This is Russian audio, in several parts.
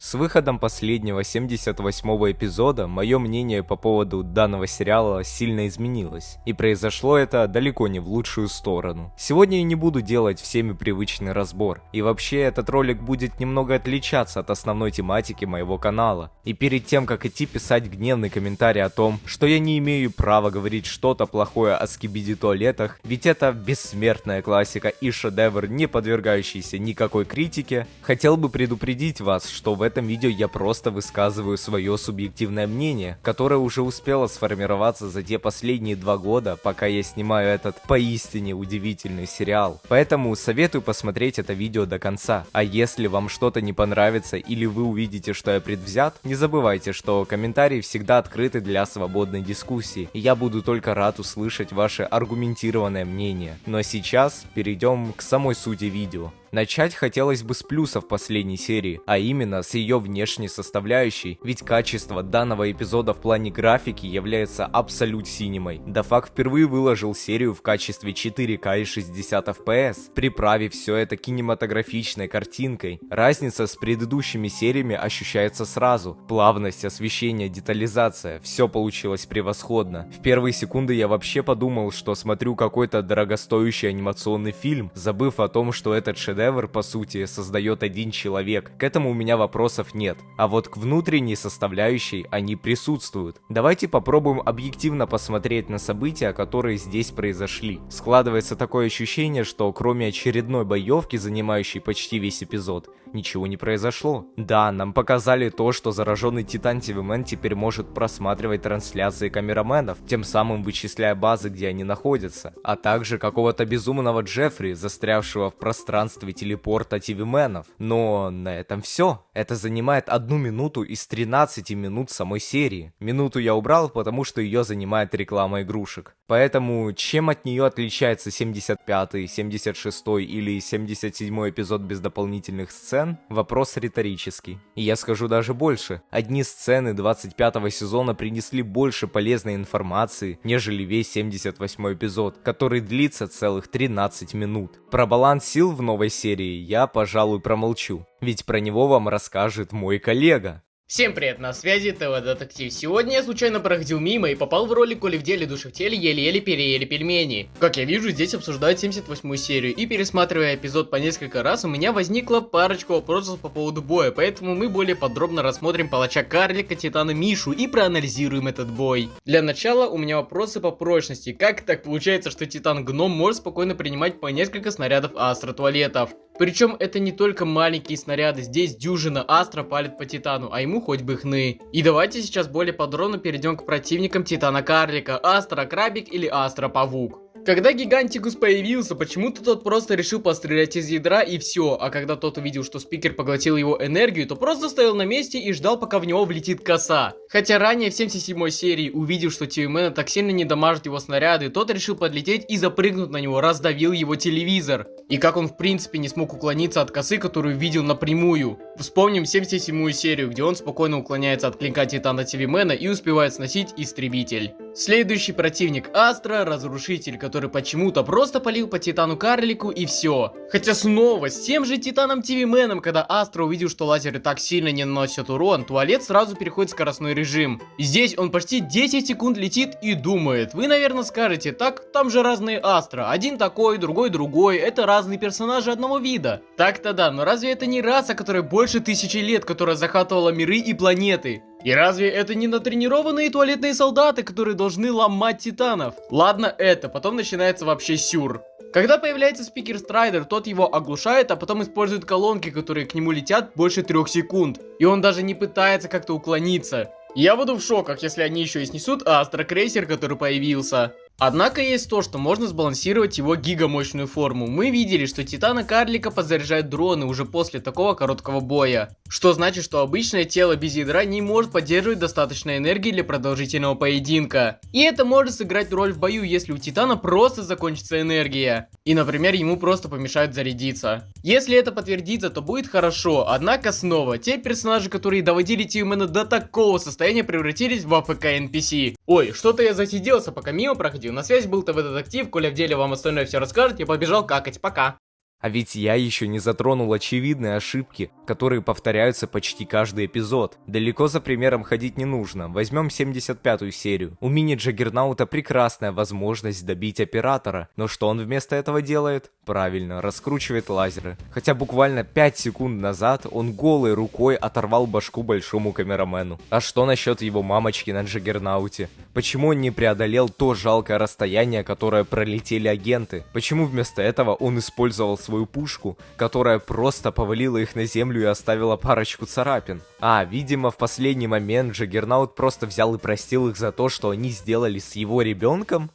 С выходом последнего 78-го эпизода мое мнение по поводу данного сериала сильно изменилось, и произошло это далеко не в лучшую сторону. Сегодня я не буду делать всеми привычный разбор, и вообще этот ролик будет немного отличаться от основной тематики моего канала. И перед тем, как идти писать гневный комментарий о том, что я не имею права говорить что-то плохое о скибиди-туалетах, ведь это бессмертная классика и шедевр, не подвергающийся никакой критике, хотел бы предупредить вас, что в этом видео я просто высказываю свое субъективное мнение, которое уже успело сформироваться за те последние 2 года, пока я снимаю этот поистине удивительный сериал. Поэтому советую посмотреть это видео до конца. А если вам что-то не понравится или вы увидите, что я предвзят, не забывайте, что комментарии всегда открыты для свободной дискуссии, и я буду только рад услышать ваше аргументированное мнение. Но сейчас перейдем к самой сути видео. Начать хотелось бы с плюсов последней серии, а именно с ее внешней составляющей, ведь качество данного эпизода в плане графики является абсолют синемой. Дафак впервые выложил серию в качестве 4К и 60 FPS, приправив все это кинематографичной картинкой. Разница с предыдущими сериями ощущается сразу. Плавность, освещение, детализация, все получилось превосходно. В первые секунды я вообще подумал, что смотрю какой-то дорогостоящий анимационный фильм, забыв о том, что этот шедевр по сути создает один человек. К этому у меня вопросов нет. А вот к внутренней составляющей они присутствуют. Давайте попробуем объективно посмотреть на события, которые здесь произошли. Складывается такое ощущение, что кроме очередной боевки, занимающей почти весь эпизод, ничего не произошло. Да, нам показали то, что зараженный Титан TV-Man теперь может просматривать трансляции камераменов, тем самым вычисляя базы, где они находятся, а также какого-то безумного Джеффри, застрявшего в пространстве телепорта TV-менов. Но на этом все. Это занимает 1 минуту из 13 минут самой серии. Минуту я убрал, потому что ее занимает реклама игрушек. Поэтому чем от нее отличается 75-й, 76-й или 77-й эпизод без дополнительных сцен? Вопрос риторический. И я скажу даже больше. Одни сцены 25-го сезона принесли больше полезной информации, нежели весь 78-й эпизод, который длится целых 13 минут. Про баланс сил в новой серии я, пожалуй, промолчу, ведь про него вам расскажет мой коллега. Всем привет, на связи ТВ Детектив. Сегодня я случайно проходил мимо и попал в ролик «Коли в деле, души в теле, еле-еле переели пельмени». Как я вижу, здесь обсуждают 78-ю серию, и пересматривая эпизод по несколько раз, у меня возникла парочка вопросов по поводу боя, поэтому мы более подробно рассмотрим палача Карлика, Титана Мишу и проанализируем этот бой. Для начала у меня вопросы по прочности. Как так получается, что Титан Гном может спокойно принимать по несколько снарядов Астро-туалетов? Причем это не только маленькие снаряды, здесь дюжина Астра палит по Титану, а ему хоть бы хны. И давайте сейчас более подробно перейдем к противникам Титана Карлика, Астра Крабик или Астра Павук. Когда Гигантикус появился, почему-то тот просто решил пострелять из ядра и все, а когда тот увидел, что спикер поглотил его энергию, то просто стоял на месте и ждал, пока в него влетит коса. Хотя ранее в 77-й серии, увидев, что TV-мена так сильно не дамажит его снаряды, тот решил подлететь и запрыгнуть на него, раздавил его телевизор. И как он в принципе не смог уклониться от косы, которую видел напрямую. Вспомним 77-ю серию, где он спокойно уклоняется от клинка Титана TV-мена и успевает сносить истребитель. Следующий противник Астра, Разрушитель, который почему-то просто палил по Титану Карлику и все. Хотя снова, с тем же Титаном TV-меном, когда Астра увидел, что лазеры так сильно не наносят урон, туалет сразу переходит в скоростной режим. И здесь он почти 10 секунд летит и думает. Вы, наверное, скажете, так, там же разные Астра. Один такой, другой, это разные персонажи одного вида. Так-то да, но разве это не раса, которая больше 1000 лет, которая захватывала миры и планеты? И разве это не натренированные туалетные солдаты, которые должны ломать титанов? Ладно это, потом начинается вообще сюр. Когда появляется спикер Страйдер, тот его оглушает, а потом использует колонки, которые к нему летят больше 3 секунд. И он даже не пытается как-то уклониться. Я буду в шоках, если они еще и снесут Астро-крейсер, который появился. Однако есть то, что можно сбалансировать его гигамощную форму. Мы видели, что Титана Карлика подзаряжают дроны уже после такого короткого боя. Что значит, что обычное тело без ядра не может поддерживать достаточно энергии для продолжительного поединка. И это может сыграть роль в бою, если у Титана просто закончится энергия. И, например, ему просто помешают зарядиться. Если это подтвердится, то будет хорошо. Однако снова, те персонажи, которые доводили TV-мена до такого состояния, превратились в АФК NPC. Ой, что-то я засиделся, пока мимо проходил. На связи был ТВ Детектив, Коля в деле вам остальное все расскажет, я побежал какать, пока. А ведь я еще не затронул очевидные ошибки, которые повторяются почти каждый эпизод. Далеко за примером ходить не нужно. Возьмем 75-ю серию. У мини-Джаггернаута прекрасная возможность добить оператора, но что он вместо этого делает? Правильно, раскручивает лазеры. Хотя буквально 5 секунд назад он голой рукой оторвал башку большому камерамену. А что насчет его мамочки на Джаггернауте? Почему он не преодолел то жалкое расстояние, которое пролетели агенты? Почему вместо этого он использовал свою пушку, которая просто повалила их на землю и оставила парочку царапин? Видимо, в последний момент Джаггернаут просто взял и простил их за то, что они сделали с его ребенком?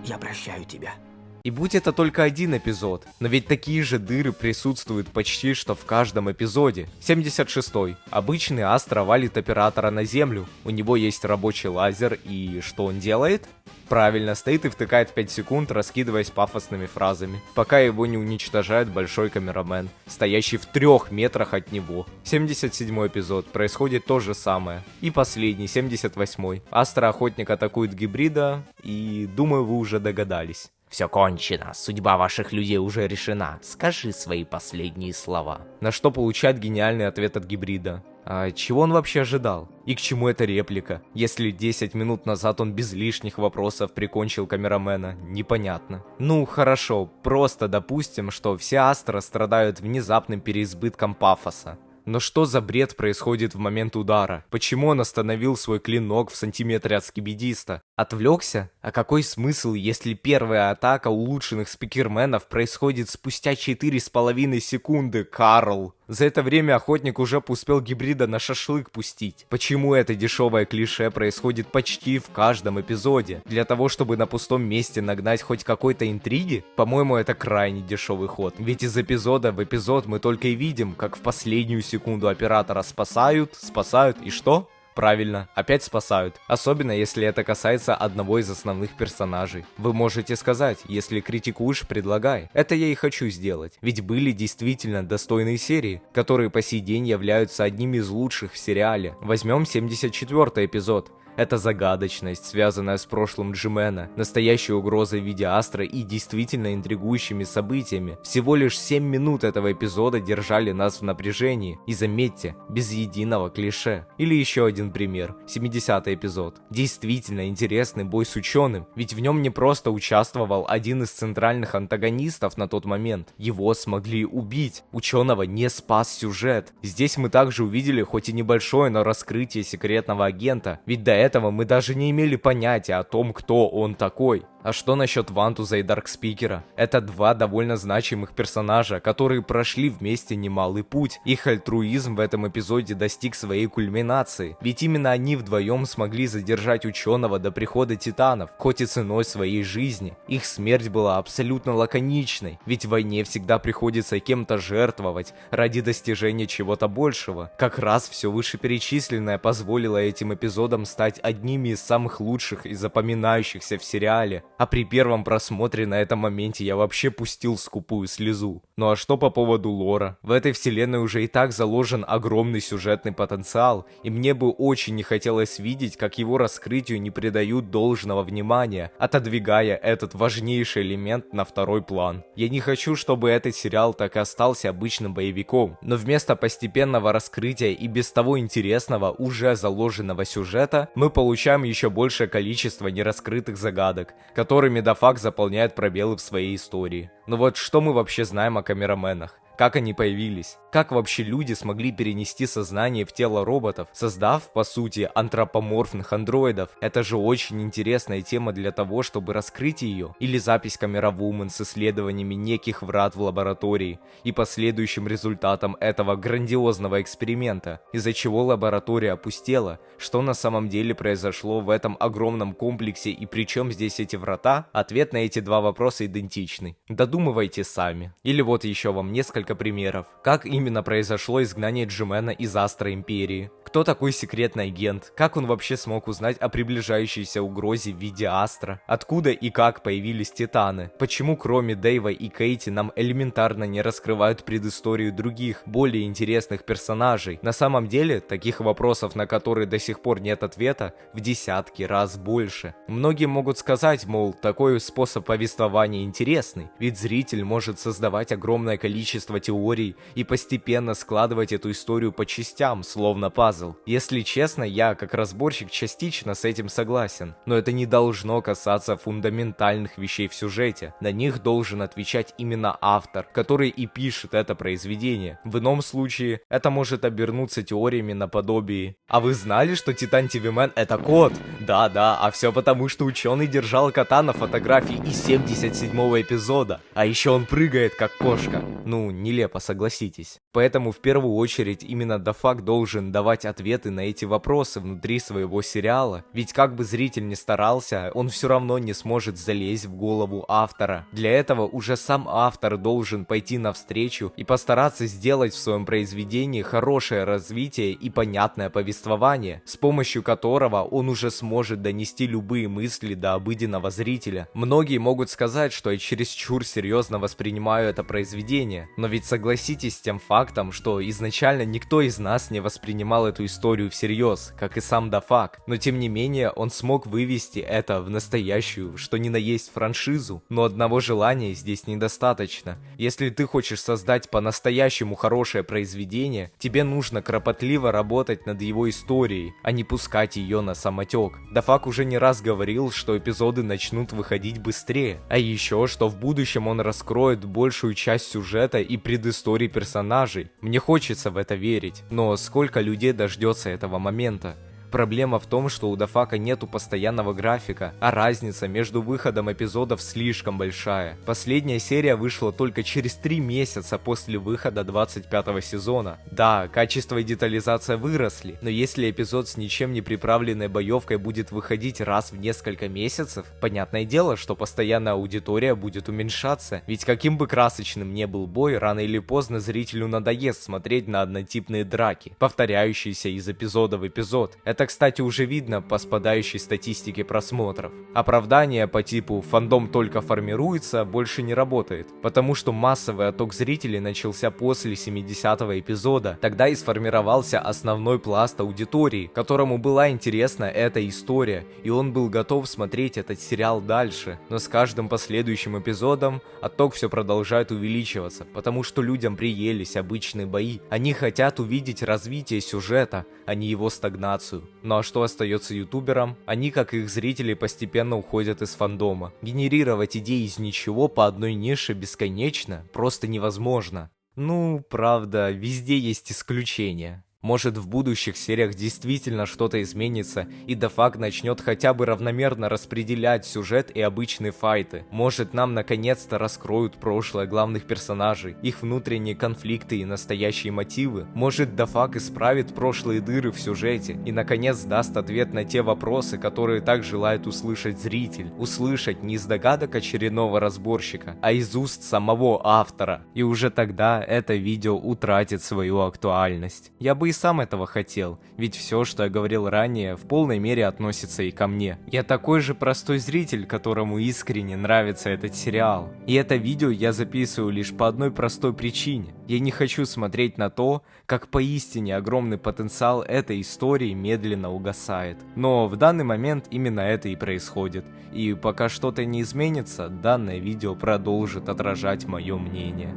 Я прощаю тебя. И будь это только один эпизод, но ведь такие же дыры присутствуют почти что в каждом эпизоде. 76-й. Обычный Астра валит оператора на землю, у него есть рабочий лазер, и что он делает? Правильно, стоит и втыкает 5 секунд, раскидываясь пафосными фразами, пока его не уничтожает большой камерамен, стоящий в 3 метрах от него. 77-й эпизод, происходит то же самое. И последний, 78-й. Астра-охотник атакует гибрида, и думаю, вы уже догадались. Все кончено, судьба ваших людей уже решена. Скажи свои последние слова. На что получает гениальный ответ от гибрида. А чего он вообще ожидал? И к чему эта реплика? Если 10 минут назад он без лишних вопросов прикончил камерамена, непонятно. Ну хорошо, просто допустим, что все Астра страдают внезапным переизбытком пафоса. Но что за бред происходит в момент удара? Почему он остановил свой клинок в сантиметре от скибидиста? Отвлекся? А какой смысл, если первая атака улучшенных спикерменов происходит спустя 4,5 секунды, Карл? За это время охотник уже успел гибрида на шашлык пустить. Почему это дешевое клише происходит почти в каждом эпизоде? Для того, чтобы на пустом месте нагнать хоть какой-то интриги? По-моему, это крайне дешевый ход. Ведь из эпизода в эпизод мы только и видим, как в последнюю секунду оператора спасают, и что? Правильно, опять спасают. Особенно, если это касается одного из основных персонажей. Вы можете сказать, если критикуешь, предлагай. Это я и хочу сделать. Ведь были действительно достойные серии, которые по сей день являются одними из лучших в сериале. Возьмем 74-й эпизод. Это загадочность, связанная с прошлым Джимена, настоящей угрозой в виде Астра и действительно интригующими событиями. Всего лишь 7 минут этого эпизода держали нас в напряжении. И заметьте, без единого клише. Или еще один пример. 70-й эпизод. Действительно интересный бой с ученым, ведь в нем не просто участвовал один из центральных антагонистов на тот момент. Его смогли убить. Ученого не спас сюжет. Здесь мы также увидели хоть и небольшое, но раскрытие секретного агента. Ведь до этого мы даже не имели понятия о том, кто он такой. А что насчет Вантуза и Даркспикера? Это два довольно значимых персонажа, которые прошли вместе немалый путь. Их альтруизм в этом эпизоде достиг своей кульминации. Ведь именно они вдвоем смогли задержать ученого до прихода титанов, хоть и ценой своей жизни. Их смерть была абсолютно лаконичной, ведь в войне всегда приходится кем-то жертвовать ради достижения чего-то большего. Как раз все вышеперечисленное позволило этим эпизодам стать одними из самых лучших и запоминающихся в сериале. А при первом просмотре на этом моменте я вообще пустил скупую слезу. Ну а что по поводу лора? В этой вселенной уже и так заложен огромный сюжетный потенциал, и мне бы очень не хотелось видеть, как его раскрытию не придают должного внимания, отодвигая этот важнейший элемент на второй план. Я не хочу, чтобы этот сериал так и остался обычным боевиком, но вместо постепенного раскрытия и без того интересного, уже заложенного сюжета, мы получаем еще большее количество нераскрытых загадок, которыми Дафак заполняет пробелы в своей истории. Но вот что мы вообще знаем о камераменах? Как они появились? Как вообще люди смогли перенести сознание в тело роботов, создав, по сути, антропоморфных андроидов? Это же очень интересная тема для того, чтобы раскрыть ее. Или запись Камеравумен с исследованиями неких врат в лаборатории и последующим результатом этого грандиозного эксперимента, из-за чего лаборатория опустела. Что на самом деле произошло в этом огромном комплексе и при чем здесь эти врата? Ответ на эти два вопроса идентичный. Додумывайте сами. Или вот еще вам несколько примеров. Как именно произошло изгнание Джимена из Астра Империи? Кто такой секретный агент? Как он вообще смог узнать о приближающейся угрозе в виде Астра? Откуда и как появились Титаны? Почему кроме Дэйва и Кейти нам элементарно не раскрывают предысторию других, более интересных персонажей? На самом деле, таких вопросов, на которые до сих пор нет ответа, в десятки раз больше. Многие могут сказать, мол, такой способ повествования интересный, ведь зритель может создавать огромное количество теорий и постепенно складывать эту историю по частям, словно пазл. Если честно, я, как разборщик, частично с этим согласен, но это не должно касаться фундаментальных вещей в сюжете. На них должен отвечать именно автор, который и пишет это произведение. В ином случае, это может обернуться теориями наподобие: а вы знали, что Титан ТВ-мен это кот? Да-да, а все потому, что ученый держал кота на фотографии из 77-го эпизода. А еще он прыгает, как кошка. Ну, нелепо, согласитесь. Поэтому в первую очередь именно Дафак должен давать ответы на эти вопросы внутри своего сериала. Ведь как бы зритель ни старался, он все равно не сможет залезть в голову автора. Для этого уже сам автор должен пойти навстречу и постараться сделать в своем произведении хорошее развитие и понятное повествование, с помощью которого он уже сможет донести любые мысли до обыденного зрителя. Многие могут сказать, что я чересчур серьезно воспринимаю это произведение, но ведь согласитесь с тем фактом, что изначально никто из нас не воспринимал эту историю всерьез, как и сам Дафак, но тем не менее он смог вывести это в настоящую, что ни на есть франшизу. Но одного желания здесь недостаточно. Если ты хочешь создать по-настоящему хорошее произведение, тебе нужно кропотливо работать над его историей, а не пускать ее на самотек. Дафак уже не раз говорил, что эпизоды начнут выходить быстрее, а еще, что в будущем он раскроет большую часть сюжета и предыстории персонажей. Мне хочется в это верить, но сколько людей дождется этого момента? Проблема в том, что у Дафака нету постоянного графика, а разница между выходом эпизодов слишком большая. Последняя серия вышла только через 3 месяца после выхода 25-го сезона. Да, качество и детализация выросли, но если эпизод с ничем не приправленной боевкой будет выходить раз в несколько месяцев, понятное дело, что постоянная аудитория будет уменьшаться, ведь каким бы красочным ни был бой, рано или поздно зрителю надоест смотреть на однотипные драки, повторяющиеся из эпизода в эпизод. Это, кстати, уже видно по спадающей статистике просмотров. Оправдание по типу «фандом только формируется» больше не работает, потому что массовый отток зрителей начался после 70-го эпизода. Тогда и сформировался основной пласт аудитории, которому была интересна эта история, и он был готов смотреть этот сериал дальше. Но с каждым последующим эпизодом отток все продолжает увеличиваться, потому что людям приелись обычные бои. Они хотят увидеть развитие сюжета, а не его стагнацию. Ну а что остается ютуберам? Они, как и их зрители, постепенно уходят из фандома. Генерировать идеи из ничего по одной нише бесконечно просто невозможно. Ну, правда, везде есть исключения. Может, в будущих сериях действительно что-то изменится, и Дафак начнет хотя бы равномерно распределять сюжет и обычные файты. Может, нам наконец-то раскроют прошлое главных персонажей, их внутренние конфликты и настоящие мотивы. Может, Дафак исправит прошлые дыры в сюжете и наконец даст ответ на те вопросы, которые так желает услышать зритель. Услышать не из догадок очередного разборщика, а из уст самого автора. И уже тогда это видео утратит свою актуальность. Я бы и сам этого хотел, ведь все, что я говорил ранее, в полной мере относится и ко мне. Я такой же простой зритель, которому искренне нравится этот сериал. И это видео я записываю лишь по одной простой причине. Я не хочу смотреть на то, как поистине огромный потенциал этой истории медленно угасает. Но в данный момент именно это и происходит. И пока что-то не изменится, данное видео продолжит отражать мое мнение.